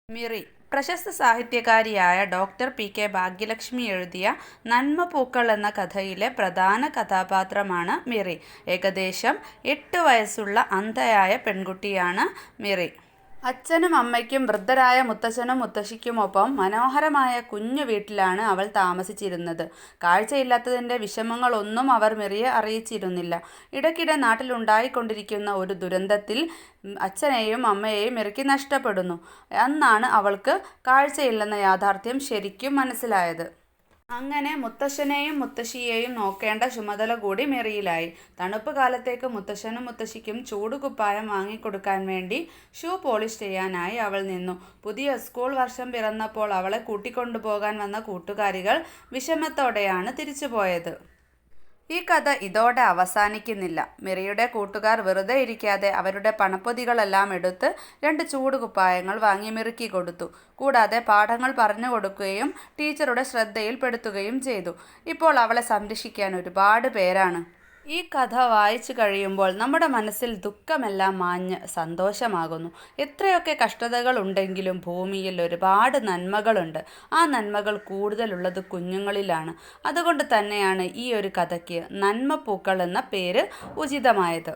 മിറി പ്രശസ്ത സാഹിത്യകാരിയായ doctor P K. Bhagyalakshmi എഴുതിയ നന്മപ്പൂക്കൾ എന്ന കഥയിലെ പ്രധാന കഥാപാത്രമാണ് മിറി. ഏകദേശം 8 വയസ്സുള്ള അന്ധയായ പെൺകുട്ടിയാണ് മിറി. അച്ഛനും അമ്മയ്ക്കും വൃദ്ധരായ മുത്തച്ഛനും മുത്തശ്ശിക്കുമൊപ്പം മനോഹരമായ കുഞ്ഞു വീട്ടിലാണ് അവൾ താമസിച്ചിരുന്നത്. കാഴ്ചയില്ലാത്തതിൻ്റെ വിഷമങ്ങളൊന്നും അവർ മിറിയെ അറിയിച്ചിരുന്നില്ല. ഇടയ്ക്കിടെ നാട്ടിലുണ്ടായിക്കൊണ്ടിരിക്കുന്ന ഒരു ദുരന്തത്തിൽ അച്ഛനെയും അമ്മയെയും മിറിക്ക് നഷ്ടപ്പെടുന്നു. അന്നാണ് അവൾക്ക് കാഴ്ചയില്ലെന്ന യാഥാർത്ഥ്യം ശരിക്കും മനസ്സിലായത്. അങ്ങനെ മുത്തശ്ശനെയും മുത്തശ്ശിയെയും നോക്കേണ്ട ചുമതല കൂടി മിറിയിലായി. തണുപ്പ് കാലത്തേക്ക് മുത്തശ്ശനും മുത്തശ്ശിക്കും ചൂടുകുപ്പായം വാങ്ങിക്കൊടുക്കാൻ വേണ്ടി ഷൂ പോളിഷ് ചെയ്യാനായി അവൾ നിന്നു. പുതിയ സ്കൂൾ വർഷം പിറന്നപ്പോൾ അവളെ കൂട്ടിക്കൊണ്ടുപോകാൻ വന്ന കൂട്ടുകാരികൾ വിഷമത്തോടെയാണ് തിരിച്ചുപോയത്. ഈ കഥ ഇതോടെ അവസാനിക്കുന്നില്ല. മിറിയുടെ കൂട്ടുകാർ വെറുതെ ഇരിക്കാതെ അവരുടെ പണപ്പൊതികളെല്ലാം എടുത്ത് 2 ചൂടുകുപ്പായങ്ങൾ വാങ്ങി മിറിക്ക് കൊടുത്തു. കൂടാതെ പാഠങ്ങൾ പറഞ്ഞു കൊടുക്കുകയും ടീച്ചറുടെ ശ്രദ്ധയിൽപ്പെടുത്തുകയും ചെയ്തു. ഇപ്പോൾ അവളെ സംരക്ഷിക്കാൻ ഒരുപാട് പേരാണ്. ഈ കഥ വായിച്ചു കഴിയുമ്പോൾ നമ്മുടെ മനസ്സിൽ ദുഃഖമെല്ലാം മാഞ്ഞ് സന്തോഷമാകുന്നു. എത്രയൊക്കെ കഷ്ടതകൾ ഉണ്ടെങ്കിലും ഭൂമിയിൽ ഒരുപാട് നന്മകളുണ്ട്. ആ നന്മകൾ കൂടുതലുള്ളത് കുഞ്ഞുങ്ങളിലാണ്. അതുകൊണ്ട് തന്നെയാണ് ഈ ഒരു കഥയ്ക്ക് നന്മപ്പൂക്കൾ എന്ന പേര് ഉചിതമായത്.